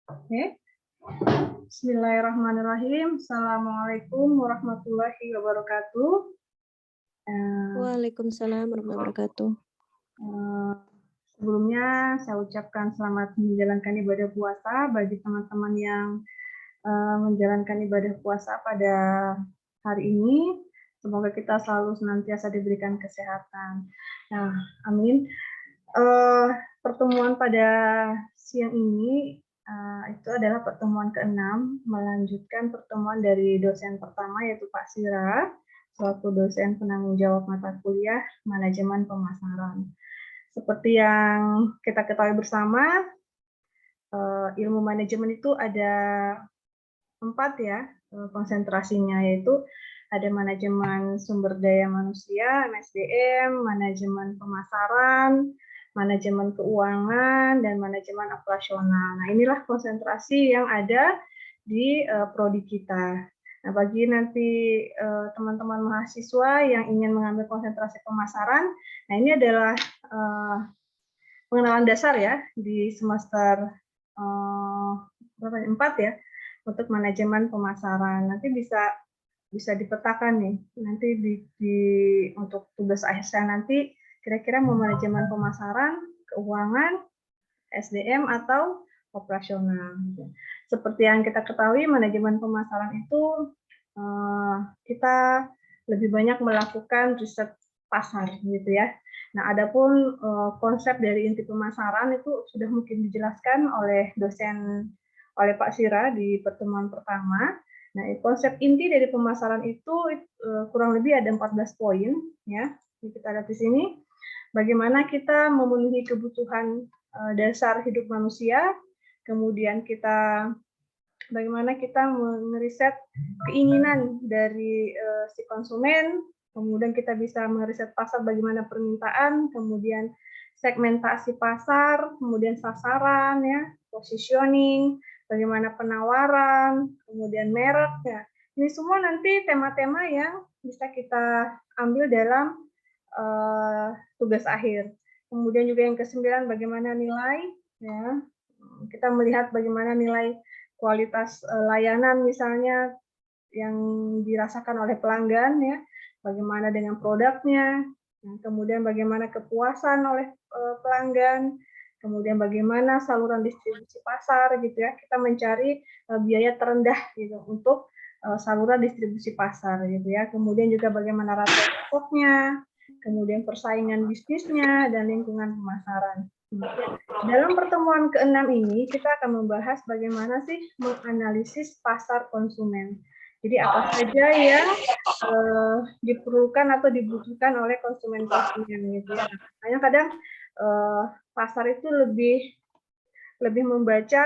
Oke. Bismillahirrahmanirrahim. Assalamualaikum warahmatullahi wabarakatuh. Waalaikumsalam warahmatullahi wabarakatuh. Sebelumnya saya ucapkan selamat menjalankan ibadah puasa bagi teman-teman yang menjalankan ibadah puasa pada hari ini. Semoga kita selalu senantiasa diberikan kesehatan. Nah, amin. Pertemuan pada siang ini itu adalah pertemuan ke-6, melanjutkan pertemuan dari dosen pertama yaitu Pak Sira, selaku dosen penanggung jawab mata kuliah Manajemen Pemasaran. Seperti yang kita ketahui bersama, ilmu manajemen itu ada 4 ya konsentrasinya, yaitu ada manajemen sumber daya manusia (MSDM), manajemen pemasaran, manajemen keuangan, dan manajemen operasional. Nah, inilah konsentrasi yang ada di prodi kita. Nah, bagi nanti teman-teman mahasiswa yang ingin mengambil konsentrasi pemasaran, nah ini adalah pengenalan dasar ya di semester 4 ya untuk manajemen pemasaran. Nanti bisa dipetakan nih, nanti untuk tugas akhir saya nanti kira-kira mau manajemen pemasaran, keuangan, SDM atau operasional. Seperti yang kita ketahui, manajemen pemasaran itu kita lebih banyak melakukan riset pasar gitu ya. Nah, adapun konsep dari inti pemasaran itu sudah mungkin dijelaskan oleh Pak Sira di pertemuan pertama. Nah, konsep inti dari pemasaran itu kurang lebih ada 14 poin ya. Kita lihat di sini bagaimana kita memenuhi kebutuhan dasar hidup manusia, kemudian bagaimana kita meriset keinginan dari si konsumen, kemudian kita bisa meriset pasar bagaimana permintaan, kemudian segmentasi pasar, kemudian sasaran ya, positioning, bagaimana penawaran, kemudian merek ya. Ini semua nanti tema-tema yang bisa kita ambil dalam tugas akhir. Kemudian juga yang ke-9 bagaimana nilai ya. Kita melihat bagaimana nilai kualitas layanan misalnya yang dirasakan oleh pelanggan ya. Bagaimana dengan produknya, kemudian bagaimana kepuasan oleh pelanggan, kemudian bagaimana saluran distribusi pasar gitu ya. Kita mencari biaya terendah gitu untuk saluran distribusi pasar gitu ya. Kemudian juga bagaimana rantai stoknya, kemudian persaingan bisnisnya dan lingkungan pemasaran. Dalam pertemuan ke-6 ini kita akan membahas bagaimana sih menganalisis pasar konsumen. Jadi apa saja yang diperlukan atau dibutuhkan oleh konsumen-konsumen gitu ya. Makanya kadang pasar itu lebih membaca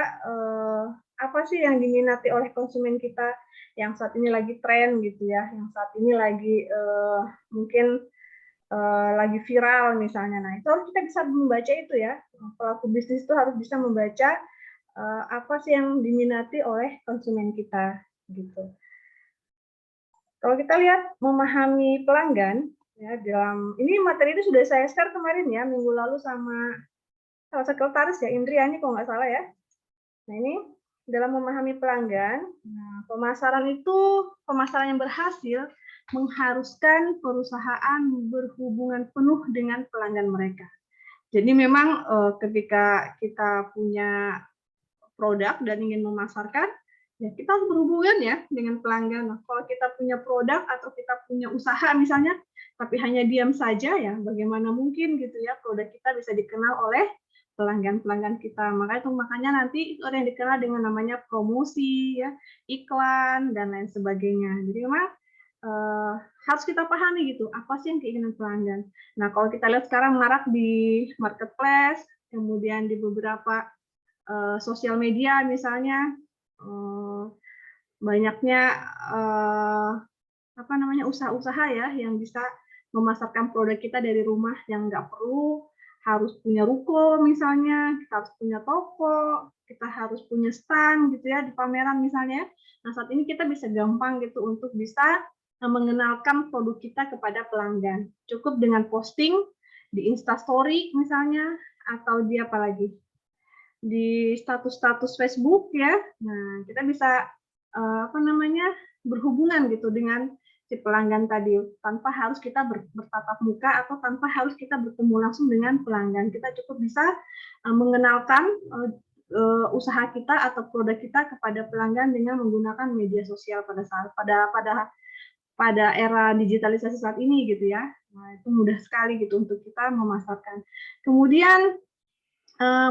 apa sih yang diminati oleh konsumen kita yang saat ini lagi tren gitu ya, yang saat ini lagi mungkin lagi viral misalnya. Nah, itu harus kita bisa membaca itu ya. Pelaku bisnis itu harus bisa membaca apa sih yang diminati oleh konsumen kita gitu. Kalau kita lihat memahami pelanggan ya, ini materi ini sudah saya share kemarin ya minggu lalu sama salah sekretaris ya Indriani kalau nggak salah ya. Nah, ini dalam memahami pelanggan, pemasaran yang berhasil mengharuskan perusahaan berhubungan penuh dengan pelanggan mereka. Jadi memang ketika kita punya produk dan ingin memasarkan, ya kita harus berhubungan ya dengan pelanggan. Nah, kalau kita punya produk atau kita punya usaha misalnya, tapi hanya diam saja ya, bagaimana mungkin gitu ya produk kita bisa dikenal oleh pelanggan-pelanggan kita. Makanya nanti itu ada yang dikenal dengan namanya promosi, ya, iklan dan lain sebagainya. Jadi memang harus kita pahami gitu, apa sih yang keinginan pelanggan. Nah, kalau kita lihat sekarang marak di marketplace, kemudian di beberapa sosial media misalnya banyaknya usaha-usaha ya yang bisa memasarkan produk kita dari rumah yang nggak perlu harus punya ruko misalnya, kita harus punya toko, kita harus punya stand gitu ya di pameran misalnya. Nah, saat ini kita bisa gampang gitu untuk bisa mengenalkan produk kita kepada pelanggan. Cukup dengan posting di Instastory misalnya, atau di apa lagi? di status-status Facebook ya. Nah, kita bisa berhubungan gitu dengan si pelanggan tadi tanpa harus kita bertatap muka atau tanpa harus kita bertemu langsung dengan pelanggan. Kita cukup bisa mengenalkan usaha kita atau produk kita kepada pelanggan dengan menggunakan media sosial pada era digitalisasi saat ini gitu ya. Nah, itu mudah sekali gitu untuk kita memasarkan. Kemudian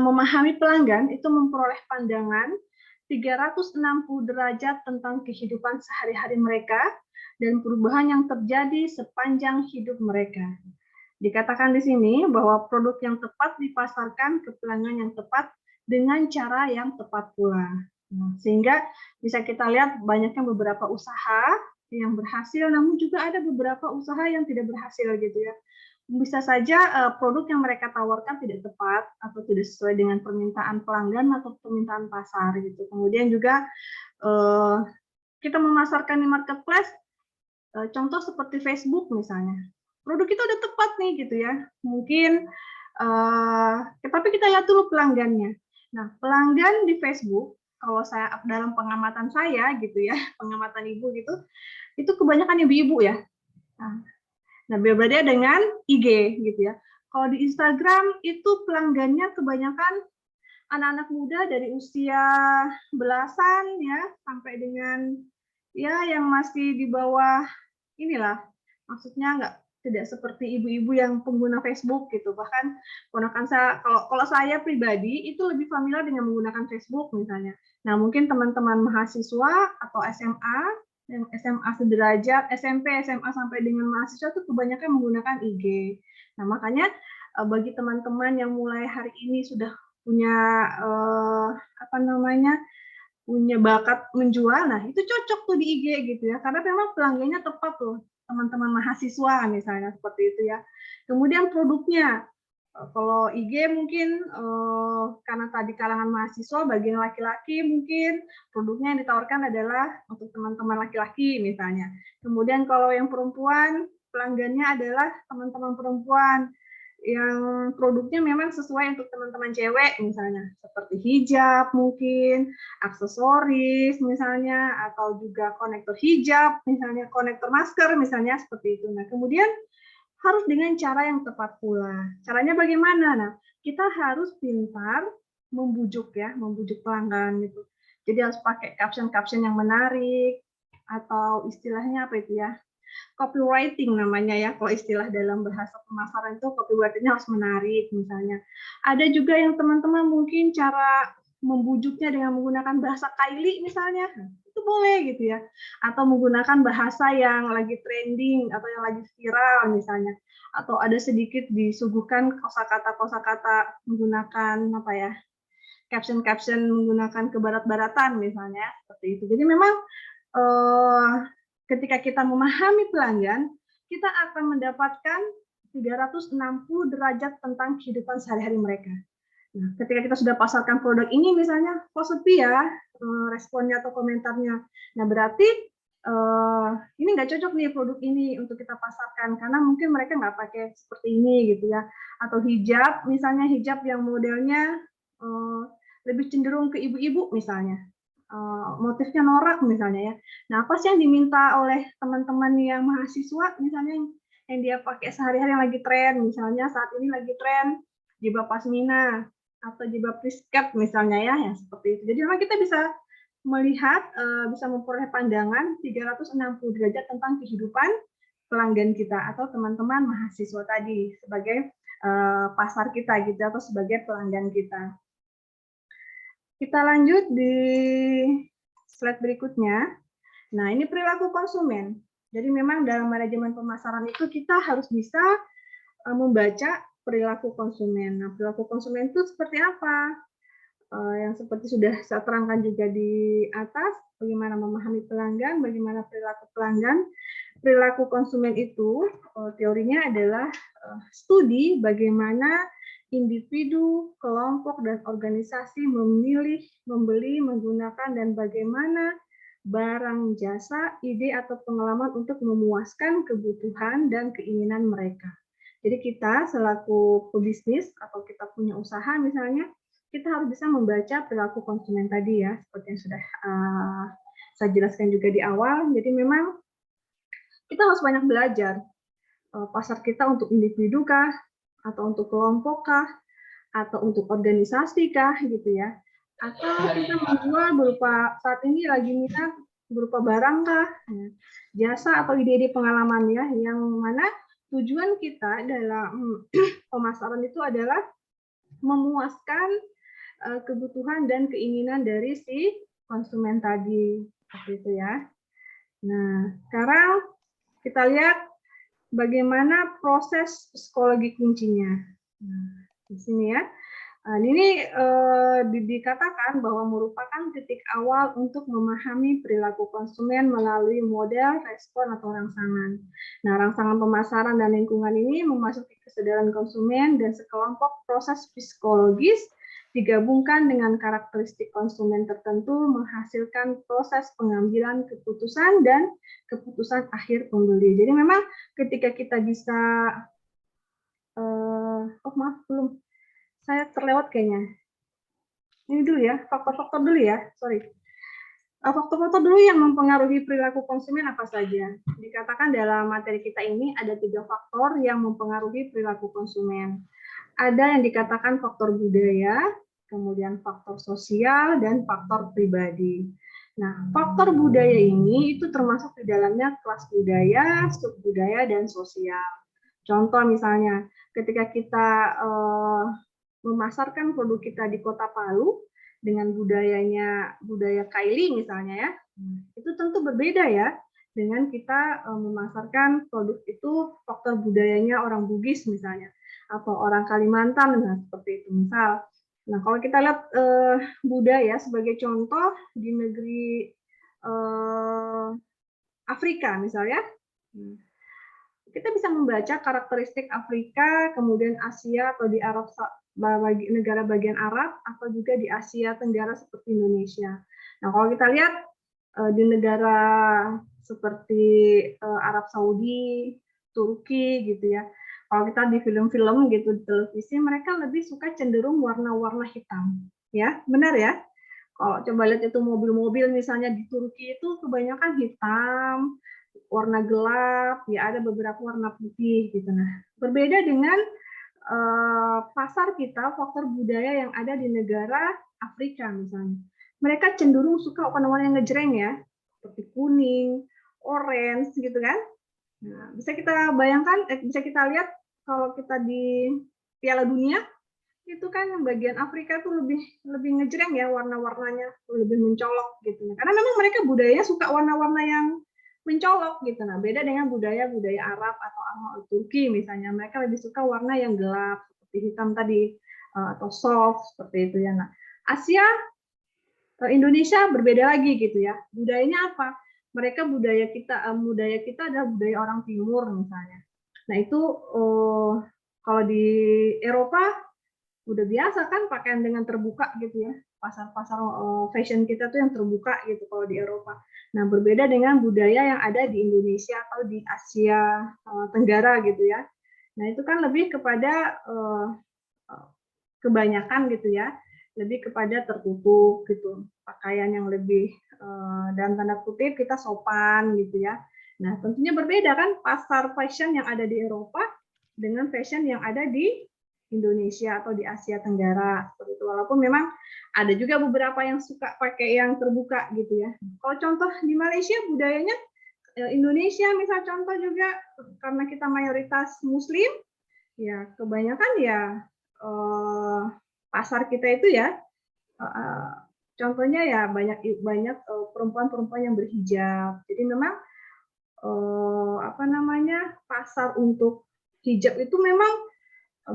memahami pelanggan itu memperoleh pandangan 360 derajat tentang kehidupan sehari-hari mereka dan perubahan yang terjadi sepanjang hidup mereka. Dikatakan di sini bahwa produk yang tepat dipasarkan ke pelanggan yang tepat dengan cara yang tepat pula. Nah, sehingga bisa kita lihat banyaknya beberapa usaha yang berhasil, namun juga ada beberapa usaha yang tidak berhasil gitu ya. Bisa saja produk yang mereka tawarkan tidak tepat atau tidak sesuai dengan permintaan pelanggan atau permintaan pasar gitu. Kemudian juga kita memasarkan di marketplace, contoh seperti Facebook misalnya. Produk kita udah tepat nih gitu ya. Mungkin tapi kita lihat dulu pelanggannya. Nah, pelanggan di Facebook kalau saya dalam pengamatan saya gitu ya, pengamatan ibu gitu, itu kebanyakan ibu-ibu ya. Nah, berbeda dengan IG gitu ya. Kalau di Instagram itu pelanggannya kebanyakan anak-anak muda dari usia belasan ya sampai dengan ya yang masih di bawah inilah, maksudnya tidak seperti ibu-ibu yang pengguna Facebook gitu. Bahkan ponakan saya, kalau saya pribadi itu lebih familiar dengan menggunakan Facebook misalnya. Nah, mungkin teman-teman mahasiswa atau SMA, yang SMA sederajat, SMP, SMA sampai dengan mahasiswa itu kebanyakan menggunakan IG. Nah, makanya bagi teman-teman yang mulai hari ini sudah punya punya bakat menjual, nah itu cocok tuh di IG gitu ya, karena memang pelanggannya tepat tuh, teman-teman mahasiswa misalnya seperti itu ya. Kemudian produknya, kalau IG mungkin karena tadi kalangan mahasiswa, bagian laki-laki mungkin produknya yang ditawarkan adalah untuk teman-teman laki-laki misalnya. Kemudian kalau yang perempuan, pelanggannya adalah teman-teman perempuan yang produknya memang sesuai untuk teman-teman cewek misalnya, seperti hijab mungkin, aksesoris misalnya, atau juga konektor hijab misalnya, konektor masker misalnya, seperti itu. Nah, kemudian harus dengan cara yang tepat pula. Caranya bagaimana? Nah, kita harus pintar membujuk ya, membujuk pelanggan gitu. Jadi harus pakai caption-caption yang menarik, atau istilahnya apa itu ya, copywriting namanya ya, kalau istilah dalam bahasa pemasaran itu copywriting-nya harus menarik misalnya. Ada juga yang teman-teman mungkin cara membujuknya dengan menggunakan bahasa Kylie misalnya, itu boleh gitu ya. Atau menggunakan bahasa yang lagi trending atau yang lagi viral misalnya. Atau ada sedikit disuguhkan kosakata-kosakata menggunakan apa ya, caption-caption menggunakan kebarat-baratan misalnya, seperti itu. Jadi memang ketika kita memahami pelanggan, kita akan mendapatkan 360 derajat tentang kehidupan sehari-hari mereka. Nah, ketika kita sudah pasarkan produk ini misalnya, kok sepi ya responnya atau komentarnya. Nah, berarti ini nggak cocok nih produk ini untuk kita pasarkan, karena mungkin mereka nggak pakai seperti ini gitu ya. Atau hijab, misalnya hijab yang modelnya lebih cenderung ke ibu-ibu misalnya. Motifnya norak misalnya ya. Nah, apa sih yang diminta oleh teman-teman yang mahasiswa misalnya yang dia pakai sehari-hari yang lagi tren, misalnya saat ini lagi tren jilbab pasmina atau jilbab prisket misalnya ya, yang seperti itu. Jadi memang kita bisa melihat, bisa memperoleh pandangan 360 derajat tentang kehidupan pelanggan kita atau teman-teman mahasiswa tadi sebagai pasar kita gitu atau sebagai pelanggan kita. Kita lanjut di slide berikutnya. Nah, ini perilaku konsumen. Jadi memang dalam manajemen pemasaran itu kita harus bisa membaca perilaku konsumen. Nah, perilaku konsumen itu seperti apa? Yang seperti sudah saya terangkan juga di atas, bagaimana memahami pelanggan, bagaimana perilaku pelanggan. Perilaku konsumen itu teorinya adalah studi bagaimana individu, kelompok, dan organisasi memilih, membeli, menggunakan, dan bagaimana barang, jasa, ide, atau pengalaman untuk memuaskan kebutuhan dan keinginan mereka. Jadi kita selaku pebisnis atau kita punya usaha misalnya, kita harus bisa membaca perilaku konsumen tadi ya, seperti yang sudah saya jelaskan juga di awal. Jadi memang kita harus banyak belajar pasar kita untuk individu kah, atau untuk kelompok kah, atau untuk organisasi kah, gitu ya. Atau kita menjual berupa saat ini lagi minat berupa barang kah, ya, jasa atau ide-ide pengalaman ya, yang mana tujuan kita dalam pemasaran itu adalah memuaskan kebutuhan dan keinginan dari si konsumen tadi, seperti itu ya. Nah, sekarang kita lihat bagaimana proses psikologi kuncinya. Nah, di sini ya. Ini dikatakan bahwa merupakan titik awal untuk memahami perilaku konsumen melalui model, respon, atau rangsangan. Nah, rangsangan pemasaran dan lingkungan ini memasuki kesadaran konsumen dan sekelompok proses psikologis digabungkan dengan karakteristik konsumen tertentu menghasilkan proses pengambilan keputusan dan keputusan akhir pembeli. Jadi memang ketika kita bisa, maaf belum, saya terlewat kayaknya. Ini dulu ya, faktor-faktor dulu ya, sorry. Faktor-faktor dulu yang mempengaruhi perilaku konsumen apa saja? Dikatakan dalam materi kita ini ada 3 faktor yang mempengaruhi perilaku konsumen. Ada yang dikatakan faktor budaya, kemudian faktor sosial, dan faktor pribadi. Nah, faktor budaya ini itu termasuk di dalamnya kelas budaya, subbudaya, dan sosial. Contoh misalnya, ketika kita memasarkan produk kita di Kota Palu dengan budaya Kaili misalnya ya, itu tentu berbeda ya dengan kita memasarkan produk itu faktor budayanya orang Bugis misalnya atau orang Kalimantan, nah seperti itu misal. Nah kalau kita lihat budaya sebagai contoh di negeri Afrika misalnya, kita bisa membaca karakteristik Afrika, kemudian Asia atau di Arab, negara bagian Arab, atau juga di Asia Tenggara seperti Indonesia. Nah, kalau kita lihat di negara seperti Arab Saudi, Turki gitu ya. Kalau kita di film-film gitu di televisi, mereka lebih suka cenderung warna-warna hitam. Ya, benar ya? Kalau coba lihat itu mobil-mobil misalnya di Turki itu kebanyakan hitam, warna gelap, ya ada beberapa warna putih gitu. Nah, berbeda dengan pasar kita, faktor budaya yang ada di negara Afrika misalnya. Mereka cenderung suka warna-warna yang ngejreng ya, seperti kuning, orange gitu kan. Nah, bisa kita bayangkan, bisa kita lihat kalau kita di Piala Dunia itu kan bagian Afrika tuh lebih ngejreng ya warna-warnanya, lebih mencolok gitu. Karena memang mereka budayanya suka warna-warna yang mencolok gitu. Nah, beda dengan budaya-budaya Arab atau Turki misalnya, mereka lebih suka warna yang gelap seperti hitam tadi atau soft seperti itu ya. Nah, Asia, Indonesia berbeda lagi gitu ya. Budayanya apa? Mereka budaya kita adalah budaya orang Timur misalnya. Nah, itu kalau di Eropa udah biasa kan pakaian dengan terbuka gitu ya, pasar-pasar fashion kita tuh yang terbuka gitu kalau di Eropa. Nah, berbeda dengan budaya yang ada di Indonesia atau di Asia Tenggara gitu ya. Nah, itu kan lebih kepada kebanyakan gitu ya, lebih kepada tertutup gitu, pakaian yang lebih dalam tanda kutip kita sopan gitu ya. Nah, tentunya berbeda kan pasar fashion yang ada di Eropa dengan fashion yang ada di Indonesia atau di Asia Tenggara seperti itu. Walaupun memang ada juga beberapa yang suka pakai yang terbuka gitu ya. Kalau contoh di Malaysia budayanya Indonesia misal contoh juga karena kita mayoritas Muslim ya kebanyakan ya pasar kita itu ya contohnya ya banyak perempuan-perempuan yang berhijab. Jadi memang pasar untuk hijab itu memang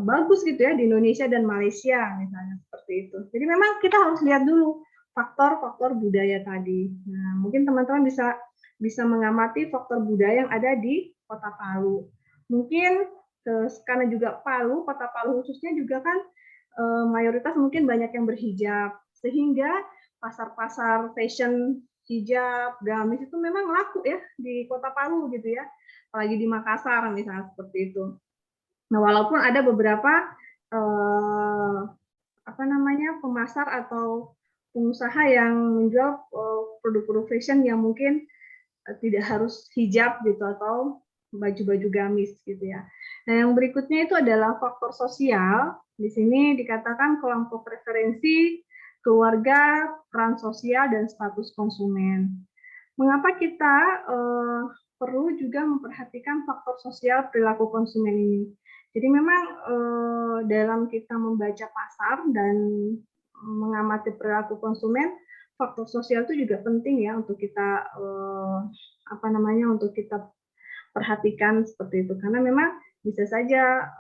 bagus gitu ya di Indonesia dan Malaysia misalnya seperti itu. Jadi memang kita harus lihat dulu faktor-faktor budaya tadi. Nah, mungkin teman-teman bisa mengamati faktor budaya yang ada di Kota Palu. Mungkin karena juga Kota Palu khususnya juga kan mayoritas mungkin banyak yang berhijab, sehingga pasar-pasar fashion hijab, gamis itu memang laku ya di Kota Palu gitu ya, apalagi di Makassar misalnya seperti itu. Nah, walaupun ada beberapa apa namanya, pemasar atau pengusaha yang menjual produk-produk fashion yang mungkin tidak harus hijab gitu atau baju-baju gamis gitu ya. Nah, yang berikutnya itu adalah faktor sosial. Di sini dikatakan kelompok referensi, keluarga, peran sosial, dan status konsumen. Mengapa kita perlu juga memperhatikan faktor sosial perilaku konsumen ini? Jadi memang dalam kita membaca pasar dan mengamati perilaku konsumen, faktor sosial itu juga penting ya untuk kita apa namanya, untuk kita perhatikan seperti itu, karena memang bisa saja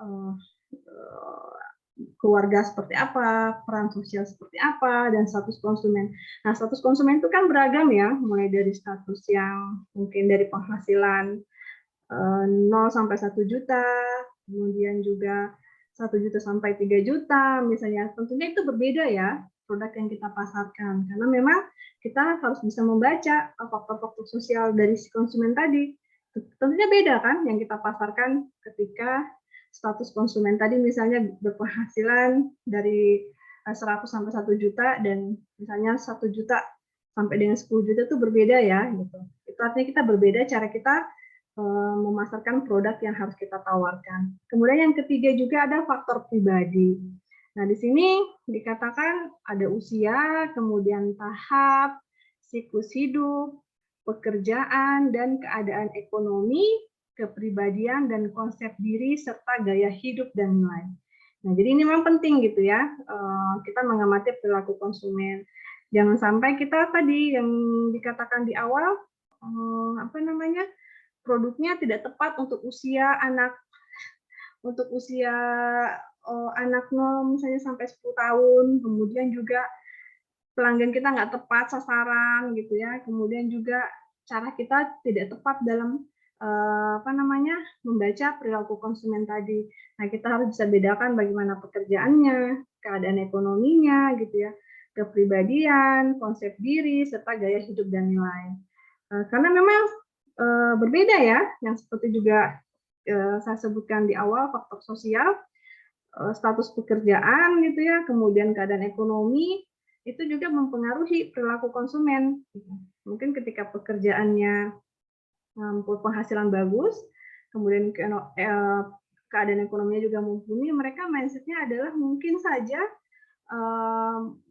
keluarga seperti apa, peran sosial seperti apa, dan status konsumen. Nah, status konsumen itu kan beragam ya, mulai dari status yang mungkin dari penghasilan 0 sampai 1 juta, kemudian juga 1 juta sampai 3 juta, misalnya. Tentunya itu berbeda ya produk yang kita pasarkan, karena memang kita harus bisa membaca faktor-faktor sosial dari si konsumen tadi. Tentunya beda kan yang kita pasarkan ketika status konsumen tadi misalnya berpenghasilan dari 100 sampai 1 juta dan misalnya 1 juta sampai dengan 10 juta itu berbeda ya gitu. Itu artinya kita berbeda cara kita memasarkan produk yang harus kita tawarkan. Kemudian yang ketiga juga ada faktor pribadi. Nah, di sini dikatakan ada usia, kemudian tahap, siklus hidup, pekerjaan, dan keadaan ekonomi, kepribadian, dan konsep diri, serta gaya hidup dan nilai. Nah, jadi ini memang penting gitu ya, kita mengamati perilaku konsumen. Jangan sampai kita tadi yang dikatakan di awal, apa namanya, produknya tidak tepat untuk usia anak, untuk usia anak 0 misalnya sampai 10 tahun, kemudian juga pelanggan kita nggak tepat sasaran gitu ya, kemudian juga cara kita tidak tepat dalam apa namanya, membaca perilaku konsumen tadi. Nah, kita harus bisa bedakan bagaimana pekerjaannya, keadaan ekonominya gitu ya, kepribadian, konsep diri, serta gaya hidup dan nilai. Karena memang berbeda ya, yang seperti juga saya sebutkan di awal, faktor sosial, status pekerjaan gitu ya, kemudian keadaan ekonomi, itu juga mempengaruhi perilaku konsumen. Mungkin ketika pekerjaannya penghasilan bagus, kemudian keadaan ekonominya juga mumpuni, mereka mindsetnya adalah mungkin saja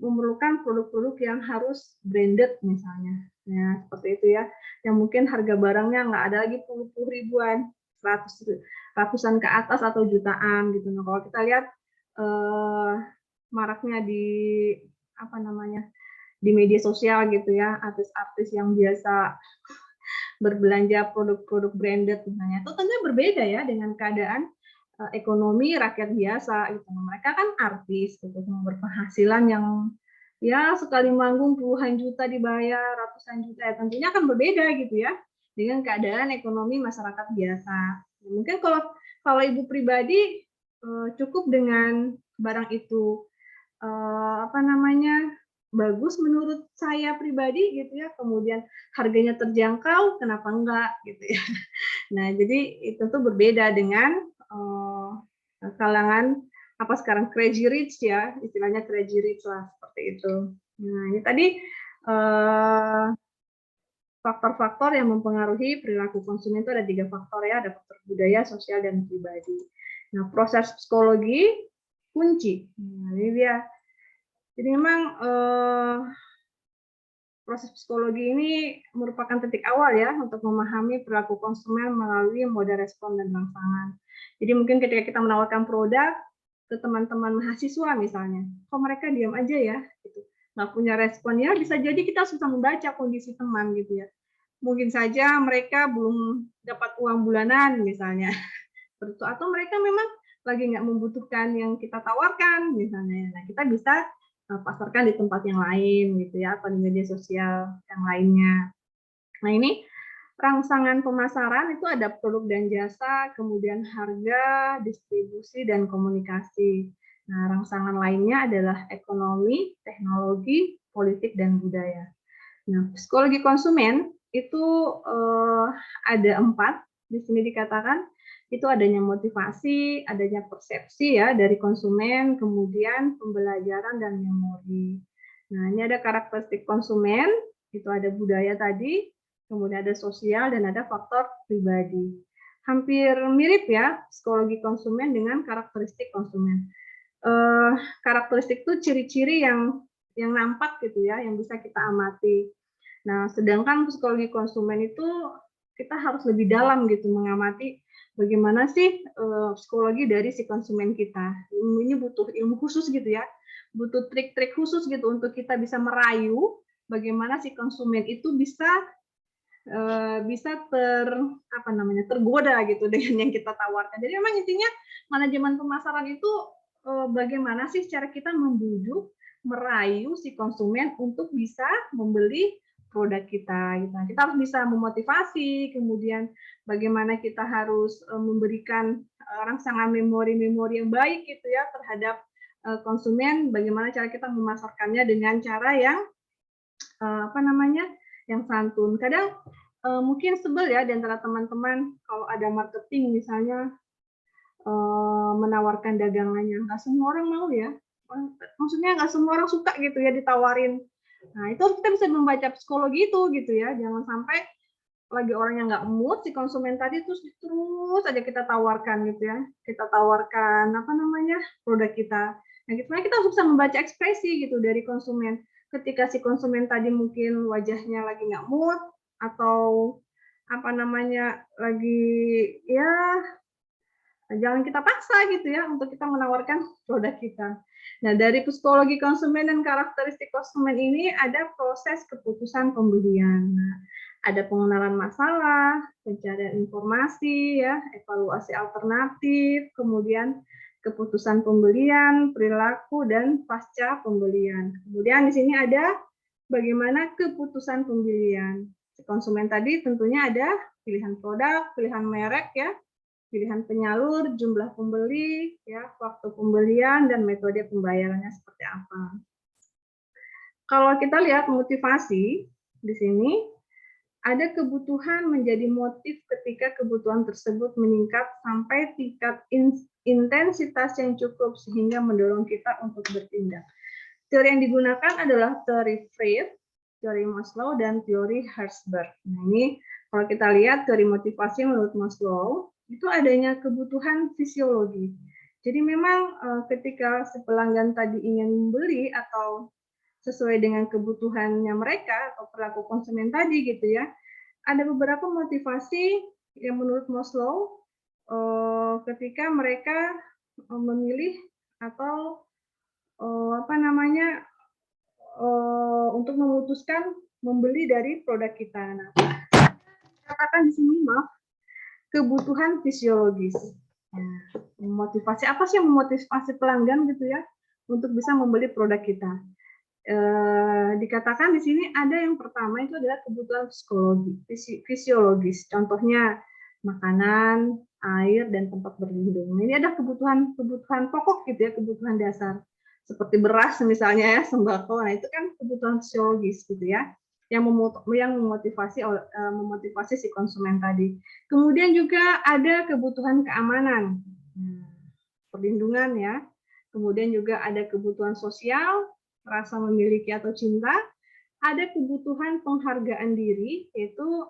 memerlukan produk-produk yang harus branded misalnya, ya seperti itu ya, yang mungkin harga barangnya nggak ada lagi puluh-puluh ribuan, ratusan ke atas atau jutaan gitu. Nah, kalau kita lihat maraknya di apa namanya, di media sosial gitu ya, artis-artis yang biasa berbelanja produk-produk branded misalnya, itu tentunya berbeda ya dengan keadaan ekonomi rakyat biasa gitu. Mereka kan artis gitu, berpenghasilan yang ya sekali manggung puluhan juta dibayar, ratusan juta, ya tentunya kan berbeda gitu ya dengan keadaan ekonomi masyarakat biasa. Mungkin kalau ibu pribadi cukup dengan barang itu apa namanya, bagus menurut saya pribadi gitu ya, kemudian harganya terjangkau, kenapa enggak gitu ya. Nah, jadi itu tuh berbeda dengan kalangan apa sekarang crazy rich ya, istilahnya crazy rich lah seperti itu. Nah, ini tadi faktor-faktor yang mempengaruhi perilaku konsumen itu ada 3 faktor ya, ada faktor budaya, sosial, dan pribadi. Nah, proses psikologi kunci. Nah, ini dia. Jadi memang proses psikologi ini merupakan titik awal ya untuk memahami perilaku konsumen melalui mode respon dan rangsangan. Jadi mungkin ketika kita menawarkan produk ke teman-teman mahasiswa misalnya, kok mereka diam aja ya, gitu, nggak punya respon ya, bisa jadi kita susah membaca kondisi teman gitu ya. Mungkin saja mereka belum dapat uang bulanan misalnya, atau mereka memang lagi nggak membutuhkan yang kita tawarkan misalnya. Nah, kita bisa pasarkan di tempat yang lain gitu ya, atau di media sosial yang lainnya. Nah, ini rangsangan pemasaran itu ada produk dan jasa, kemudian harga, distribusi, dan komunikasi. Nah, rangsangan lainnya adalah ekonomi, teknologi, politik, dan budaya. Nah, psikologi konsumen itu ada 4, di sini dikatakan. Itu adanya motivasi, adanya persepsi ya dari konsumen, kemudian pembelajaran dan memori. Nah, ini ada karakteristik konsumen, itu ada budaya tadi, kemudian ada sosial dan ada faktor pribadi. Hampir mirip ya psikologi konsumen dengan karakteristik konsumen. Karakteristik itu ciri-ciri yang nampak gitu ya, yang bisa kita amati. Nah, sedangkan psikologi konsumen itu kita harus lebih dalam gitu mengamati bagaimana sih psikologi dari si konsumen kita. Ini butuh ilmu khusus gitu ya, butuh trik-trik khusus gitu untuk kita bisa merayu bagaimana si konsumen itu bisa tergoda gitu dengan yang kita tawarkan. Jadi memang intinya manajemen pemasaran itu bagaimana sih cara kita membujuk, merayu si konsumen untuk bisa membeli produk kita. Gitu. Kita harus bisa memotivasi, kemudian bagaimana kita harus memberikan rangsangan memori-memori yang baik gitu ya terhadap konsumen. Bagaimana cara kita memasarkannya dengan cara yang yang santun. Kadang mungkin sebel ya di antara teman-teman kalau ada marketing misalnya menawarkan dagangannya. Nggak semua orang mau ya. Maksudnya nggak semua orang suka gitu ya ditawarin. Nah, itu kita bisa membaca psikologi itu gitu ya. Jangan sampai lagi orang yang nggak mood si konsumen tadi terus aja kita tawarkan gitu ya. Kita tawarkan produk kita. Nah, kita harus bisa membaca ekspresi gitu dari konsumen. Ketika si konsumen tadi mungkin wajahnya lagi nggak mood atau lagi ya jangan kita paksa gitu ya untuk kita menawarkan produk kita. Nah, dari psikologi konsumen dan karakteristik konsumen ini ada proses keputusan pembelian. Nah, ada pengenalan masalah, pencarian informasi, ya, evaluasi alternatif, kemudian keputusan pembelian, perilaku, dan pasca pembelian. Kemudian di sini ada bagaimana keputusan pembelian. Konsumen tadi tentunya ada pilihan produk, pilihan merek, ya, pilihan penyalur, jumlah pembeli, ya, waktu pembelian, dan metode pembayarannya seperti apa. Kalau kita lihat motivasi di sini, ada kebutuhan menjadi motif ketika kebutuhan tersebut meningkat sampai tingkat intensitas yang cukup sehingga mendorong kita untuk bertindak. Teori yang digunakan adalah teori Freud, teori Maslow, dan teori Herzberg. Nah, ini kalau kita lihat teori motivasi menurut Maslow, itu adanya kebutuhan fisiologi. Jadi memang ketika si pelanggan tadi ingin membeli atau sesuai dengan kebutuhannya mereka atau perilaku konsumen tadi gitu ya, ada beberapa motivasi yang menurut Maslow ketika mereka memilih atau untuk memutuskan membeli dari produk kita. Nah, katakan di sini kebutuhan fisiologis. Nah, motivasi apa sih yang memotivasi pelanggan gitu ya untuk bisa membeli produk kita? Dikatakan di sini ada yang pertama itu adalah kebutuhan fisiologis. Contohnya makanan, air, dan tempat berlindung. Ini ada kebutuhan pokok gitu ya, kebutuhan dasar seperti beras misalnya ya, sembako. Nah, itu kan kebutuhan fisiologis gitu ya, yang memotivasi si konsumen tadi. Kemudian juga ada kebutuhan keamanan, perlindungan ya. Kemudian juga ada kebutuhan sosial, rasa memiliki atau cinta. Ada kebutuhan penghargaan diri, yaitu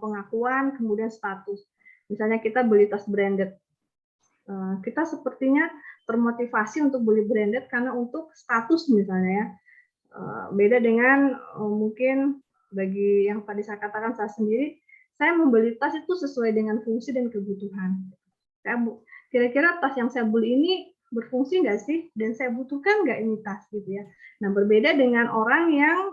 pengakuan, kemudian status. Misalnya kita beli tas branded, kita sepertinya termotivasi untuk beli branded karena untuk status misalnya ya. Beda dengan mungkin bagi yang tadi saya katakan saya sendiri, saya membeli tas itu sesuai dengan fungsi dan kebutuhan. Kira-kira tas yang saya beli ini berfungsi nggak sih? Dan saya butuhkan nggak ini tas gitu ya. Nah, berbeda dengan orang yang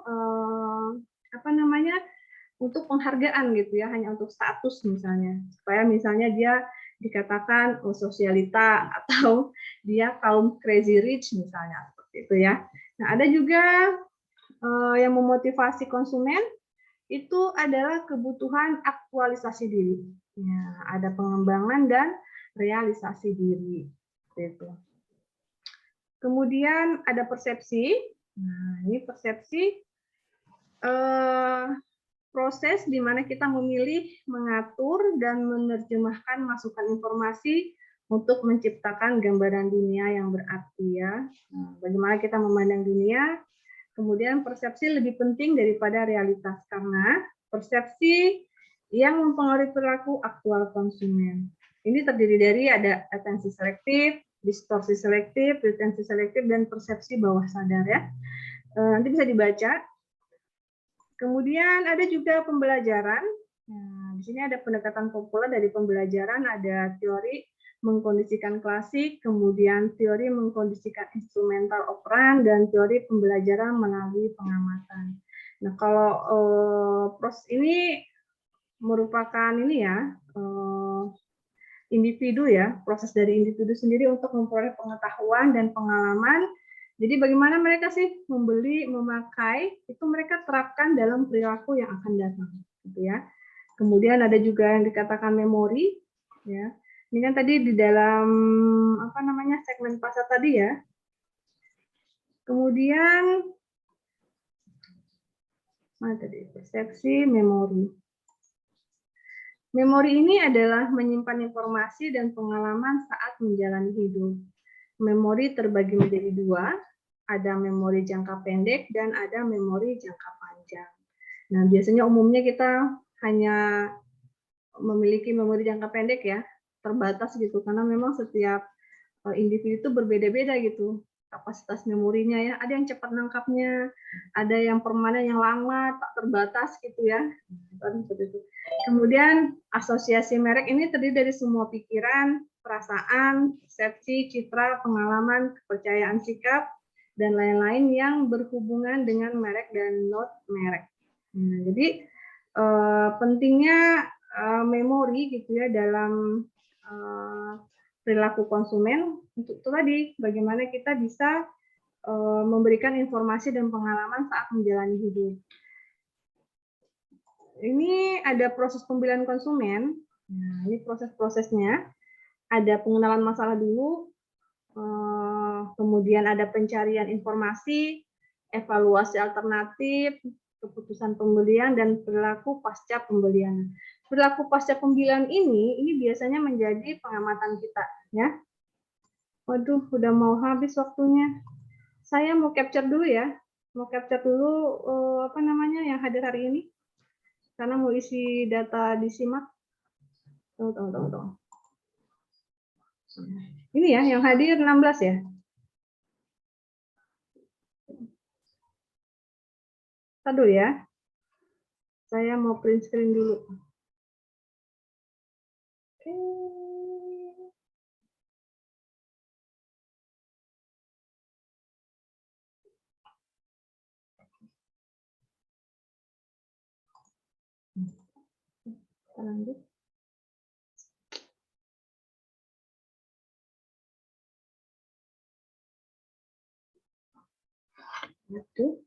untuk penghargaan gitu ya, hanya untuk status misalnya, supaya misalnya dia dikatakan sosialita atau dia kaum crazy rich misalnya, seperti itu ya. Nah, ada juga yang memotivasi konsumen itu adalah kebutuhan aktualisasi diri. Ya, ada pengembangan dan realisasi diri. Gitu. Kemudian ada persepsi. Nah, ini persepsi proses di mana kita memilih, mengatur, dan menerjemahkan masukan informasi untuk menciptakan gambaran dunia yang berarti ya. Bagaimana kita memandang dunia, kemudian persepsi lebih penting daripada realitas, karena persepsi yang mempengaruhi perilaku aktual konsumen. Ini terdiri dari ada atensi selektif, distorsi selektif, retensi selektif, dan persepsi bawah sadar ya. Nanti bisa dibaca. Kemudian ada juga pembelajaran. Nah, di sini ada pendekatan populer dari pembelajaran, ada teori mengkondisikan klasik, kemudian teori mengkondisikan instrumental operan, dan teori pembelajaran melalui pengamatan. Nah, kalau proses ini merupakan ini ya, individu ya, proses dari individu sendiri untuk memperoleh pengetahuan dan pengalaman. Jadi bagaimana mereka sih membeli, memakai, itu mereka terapkan dalam perilaku yang akan datang, gitu ya. Kemudian ada juga yang dikatakan memori, ya. Ini kan tadi di dalam apa namanya segmen pasar tadi ya. Kemudian mana tadi persepsi, memori. Memori ini adalah menyimpan informasi dan pengalaman saat menjalani hidup. Memori terbagi menjadi dua, ada memori jangka pendek dan ada memori jangka panjang. Nah, biasanya umumnya kita hanya memiliki memori jangka pendek ya, terbatas gitu, karena memang setiap individu itu berbeda-beda gitu kapasitas memorinya ya. Ada yang cepat nangkapnya, ada yang permanen yang lama, tak terbatas gitu ya. Kemudian asosiasi merek ini terdiri dari semua pikiran, perasaan, persepsi, citra, pengalaman, kepercayaan sikap, dan lain-lain yang berhubungan dengan merek dan not merek. Nah, jadi pentingnya memori gitu ya dalam perilaku konsumen untuk itu tadi bagaimana kita bisa memberikan informasi dan pengalaman saat menjalani hidup. Ini ada proses pembelian konsumen. Nah, ini proses-prosesnya. Ada pengenalan masalah dulu, kemudian ada pencarian informasi, evaluasi alternatif, keputusan pembelian, dan perilaku pasca pembelian. Perilaku pasca pembelian ini biasanya menjadi pengamatan kita, ya. Waduh, udah mau habis waktunya. Saya mau capture dulu ya, mau capture dulu apa namanya yang hadir hari ini, karena mau isi data disimak. Tunggu. Ini ya, yang hadir 16 ya. Tadu ya. Saya mau print screen dulu. Oke. Kita lanjut. Itu.